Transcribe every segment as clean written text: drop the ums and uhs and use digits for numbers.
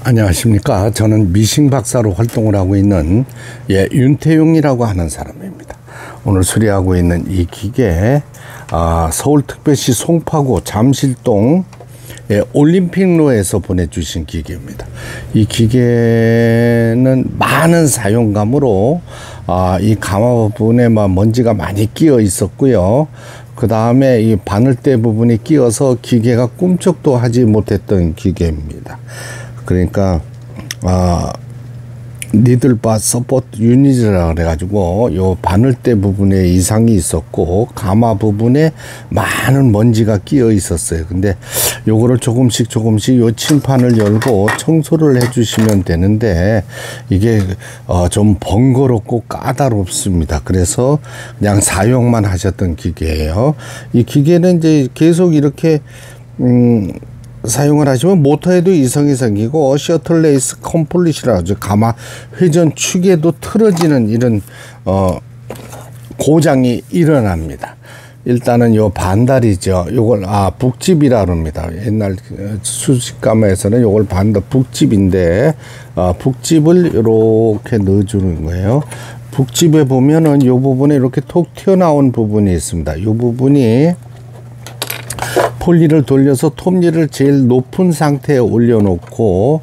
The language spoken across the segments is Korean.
안녕하십니까. 저는 미싱 박사로 활동을 하고 있는 윤태용이라고 하는 사람입니다. 오늘 수리하고 있는 이 기계, 서울특별시 송파구 잠실동 올림픽로에서 보내주신 기계입니다. 이 기계는 많은 사용감으로 이 가마 부분에 먼지가 많이 끼어 있었고요. 그 다음에 이 바늘대 부분이 끼어서 기계가 꿈쩍도 하지 못했던 기계입니다. 그러니까 니들바 서포트 유닛이라 그래가지고 요 바늘대 부분에 이상이 있었고 가마 부분에 많은 먼지가 끼어 있었어요. 근데 요거를 조금씩 요 침판을 열고 청소를 해주시면 되는데 이게 좀 번거롭고 까다롭습니다. 그래서 그냥 사용만 하셨던 기계예요. 이 기계는 이제 계속 이렇게 사용을 하시면 모터에도 이상이 생기고 셔틀레이스 컴플릿이라고 하죠. 가마 회전 축에도 틀어지는 이런 고장이 일어납니다. 일단은 요 반달이죠. 요걸 북집이라 그럽니다. 옛날 수직가마에서는 요걸 북집인데 북집을 이렇게 넣어주는 거예요. 북집에 보면은 요 부분에 이렇게 톡 튀어나온 부분이 있습니다. 요 부분이 폴리를 돌려서 톱니를 제일 높은 상태에 올려놓고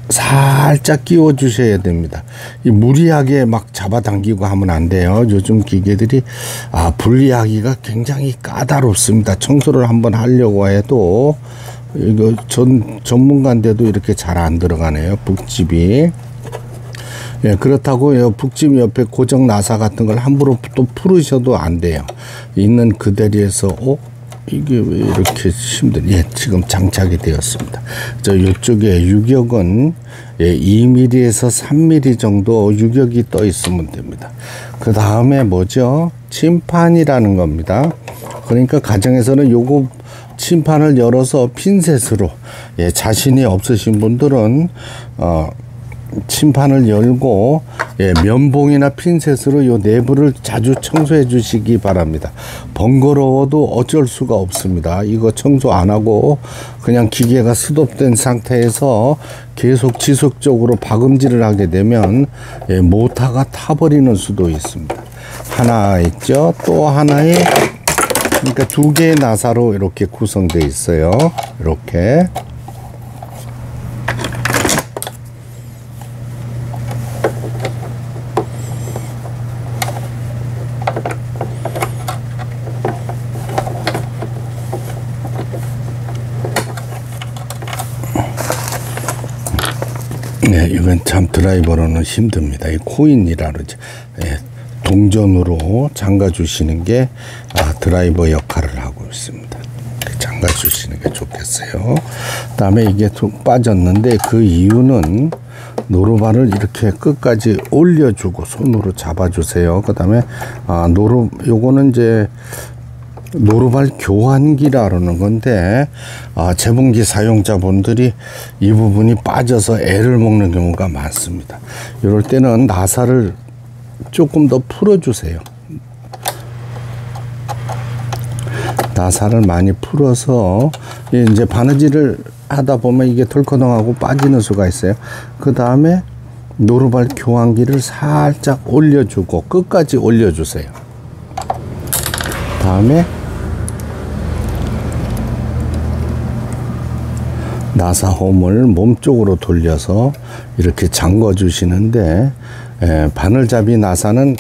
살짝 끼워 주셔야 됩니다. 이 무리하게 막 잡아당기고 하면 안 돼요. 요즘 기계들이 분리하기가 굉장히 까다롭습니다. 청소를 한번 하려고 해도 이거 전문가인데도 이렇게 잘 안 들어가네요. 북집이. 예, 그렇다고 북집 옆에 고정 나사 같은 걸 함부로 또 풀으셔도 안 돼요. 있는 그대로에서 이게 왜 이렇게 지금 장착이 되었습니다. 이쪽에 유격은 2mm에서 3mm 정도 유격이 떠 있으면 됩니다. 그 다음에 뭐죠? 침판이라는 겁니다. 그러니까 가정에서는 요거 침판을 열어서 핀셋으로, 자신이 없으신 분들은 침판을 열고 면봉이나 핀셋으로 요 내부를 자주 청소해 주시기 바랍니다. 번거로워도 어쩔 수가 없습니다. 이거 청소 안 하고 그냥 기계가 스톱된 상태에서 계속 지속적으로 박음질을 하게 되면 모터가 타버리는 수도 있습니다. 하나 있죠. 또 하나에 그러니까 두 개의 나사로 이렇게 구성되어 있어요. 이렇게. 이건 참 드라이버로는 힘듭니다. 이 코인이라 그러죠. 동전으로 잠가 주시는 게 드라이버 역할을 하고 있습니다. 잠가 주시는 게 좋겠어요. 그 다음에 이게 툭 빠졌는데 그 이유는 노루발을 이렇게 끝까지 올려주고 손으로 잡아주세요. 그 다음에 요거는 이제 노루발 교환기라 그러는 건데 재봉기 사용자분들이 이 부분이 빠져서 애를 먹는 경우가 많습니다. 이럴 때는 나사를 조금 더 풀어주세요. 나사를 많이 풀어서 이제 바느질을 하다 보면 이게 덜커덩하고 빠지는 수가 있어요. 그 다음에 노루발 교환기를 살짝 올려주고 끝까지 올려주세요. 다음에 나사 홈을 몸쪽으로 돌려서 이렇게 잠궈 주시는데 바늘잡이 나사는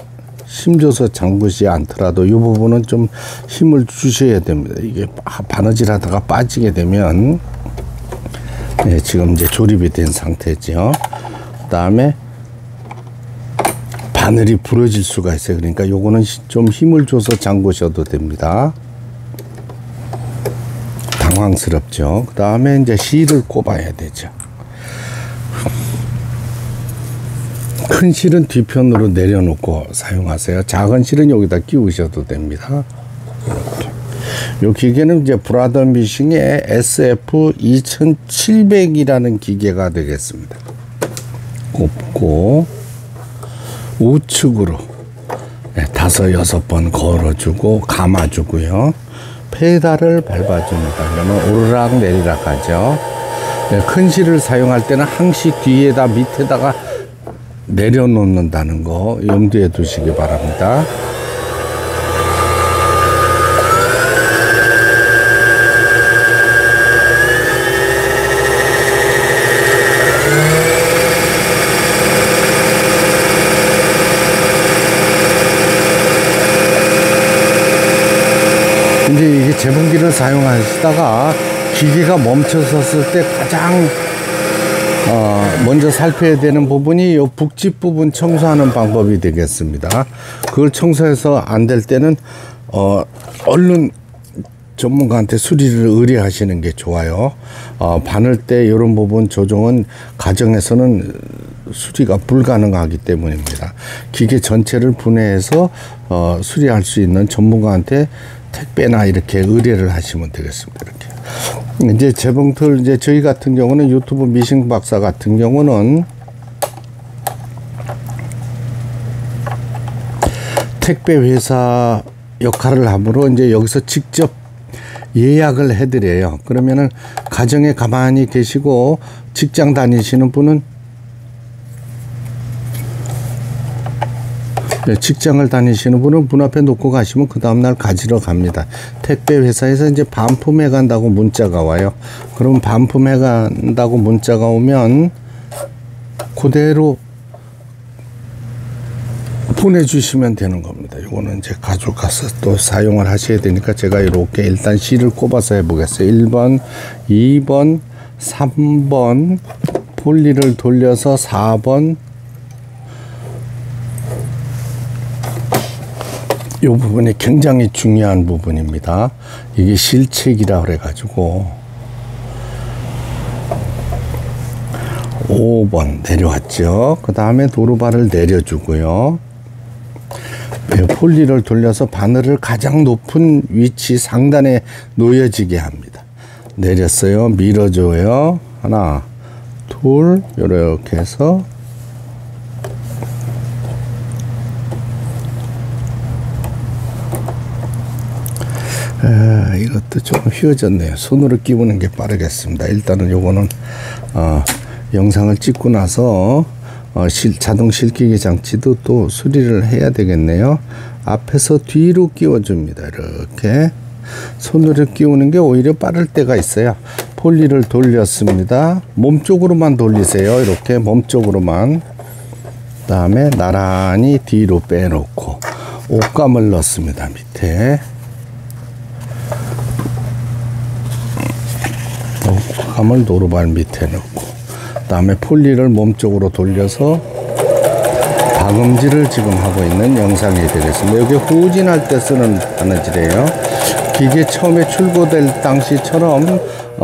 힘줘서 잠그지 않더라도 이 부분은 좀 힘을 주셔야 됩니다. 이게 바느질 하다가 빠지게 되면 지금 이제 조립이 된 상태죠. 그 다음에 바늘이 부러질 수가 있어요. 그러니까 요거는 좀 힘을 줘서 잠그셔도 됩니다. 당황스럽죠. 그 다음에 이제 실을 꼽아야 되죠. 큰 실은 뒤편으로 내려놓고 사용하세요. 작은 실은 여기다 끼우셔도 됩니다. 이렇게. 이 기계는 이제 브라더 미싱의 SF2700이라는 기계가 되겠습니다. 꼽고 우측으로 5-6번 걸어주고 감아주고요. 페달을 밟아줍니다. 그러면 오르락 내리락 하죠. 네, 큰 실을 사용할 때는 항시 뒤에다 밑에다가 내려놓는다는 거 염두에 두시기 바랍니다. 이제 이게 제분기를 사용하시다가 기계가 멈춰섰을 때 가장 먼저 살펴야 되는 부분이 이 북집 부분 청소하는 방법이 되겠습니다. 그걸 청소해서 안 될 때는 얼른 전문가한테 수리를 의뢰하시는 게 좋아요. 바늘 때 이런 부분 조정은 가정에서는 수리가 불가능하기 때문입니다. 기계 전체를 분해해서 수리할 수 있는 전문가한테 택배나 이렇게 의뢰를 하시면 되겠습니다. 이렇게. 이제 재봉틀, 이제 저희 같은 경우는 유튜브 미싱 박사 같은 경우는 택배 회사 역할을 하므로 이제 여기서 직접 예약을 해드려요. 그러면은 가정에 가만히 계시고 직장 다니시는 분은 직장을 다니시는 분은 문 앞에 놓고 가시면 그 다음날 가지러 갑니다. 택배 회사에서 이제 반품해 간다고 문자가 와요. 그럼 반품해 간다고 문자가 오면 그대로 보내주시면 되는 겁니다. 이거는 이제 가져가서 또 사용을 하셔야 되니까 제가 이렇게 일단 실을 꼽아서 해보겠어요. 1번, 2번, 3번, 폴리를 돌려서 4번, 이 부분이 굉장히 중요한 부분입니다. 이게 실책이라 그래가지고 5번 내려왔죠. 그 다음에 도루바를 내려주고요. 폴리를 돌려서 바늘을 가장 높은 위치 상단에 놓여지게 합니다. 내렸어요. 밀어줘요. 하나, 둘, 이렇게 해서 이것도 조금 휘어졌네요. 손으로 끼우는 게 빠르겠습니다. 일단은 요거는 영상을 찍고 나서 자동 실기기 장치도 또 수리를 해야 되겠네요. 앞에서 뒤로 끼워줍니다. 이렇게 손으로 끼우는 게 오히려 빠를 때가 있어요. 폴리를 돌렸습니다. 몸쪽으로만 돌리세요. 이렇게 몸쪽으로만. 그 다음에 나란히 뒤로 빼놓고 옷감을 넣습니다. 밑에 옷감을 노루발 밑에 넣고, 그 다음에 폴리를 몸쪽으로 돌려서 박음질을 지금 하고 있는 영상이 되겠습니다. 여기 후진할 때 쓰는 바느질이에요. 기계 처음에 출고될 당시처럼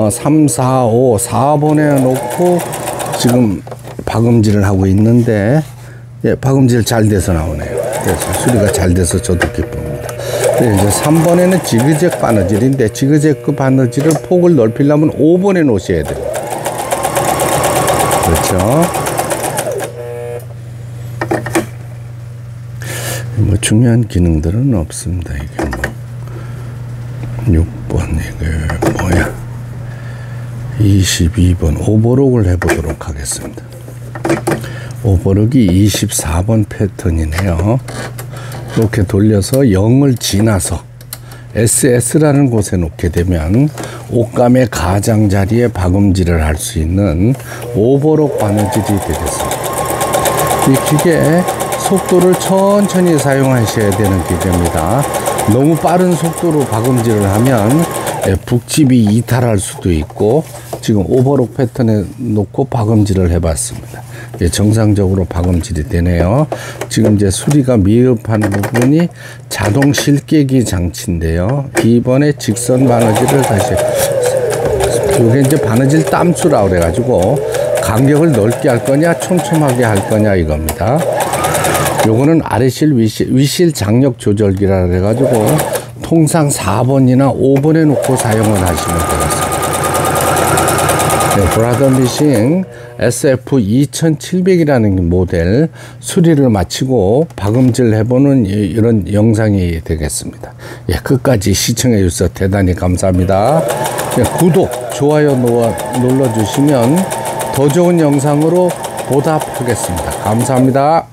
3, 4, 5, 4번에 놓고 지금 박음질을 하고 있는데, 예, 박음질 잘 돼서 나오네요. 그래서 수리가 잘 돼서 저도 기쁩니다. 이제 3번에는 지그재그 바느질인데, 지그재그 바느질을 폭을 넓히려면 5번에 놓으셔야 돼요. 그렇죠? 뭐 중요한 기능들은 없습니다. 이게 뭐 6번 이게 뭐야? 22번 오버록을 해보도록 하겠습니다. 오버록이 24번 패턴이네요. 이렇게 돌려서 0을 지나서 SS라는 곳에 놓게 되면 옷감의 가장자리에 박음질을 할 수 있는 오버록 바느질이 되겠습니다. 이 기계 속도를 천천히 사용하셔야 되는 기계입니다. 너무 빠른 속도로 박음질을 하면 북집이 이탈할 수도 있고, 지금 오버록 패턴에 놓고 박음질을 해봤습니다. 정상적으로 박음질이 되네요. 지금 이제 수리가 미흡한 부분이 자동 실깨기 장치인데요. 이번에 직선 바느질을 다시, 이게 이제 바느질 땀수라 그래가지고 간격을 넓게 할 거냐 촘촘하게 할 거냐 이겁니다. 요거는 아래실 위실 장력 조절기라 그래가지고 통상 4번이나 5번에 놓고 사용을 하시면 되겠습니다. 네, 브라더미싱 SF2700이라는 모델 수리를 마치고 박음질 해보는 이런 영상이 되겠습니다. 예, 끝까지 시청해 주셔서 대단히 감사합니다. 예, 구독, 좋아요 눌러주시면 더 좋은 영상으로 보답하겠습니다. 감사합니다.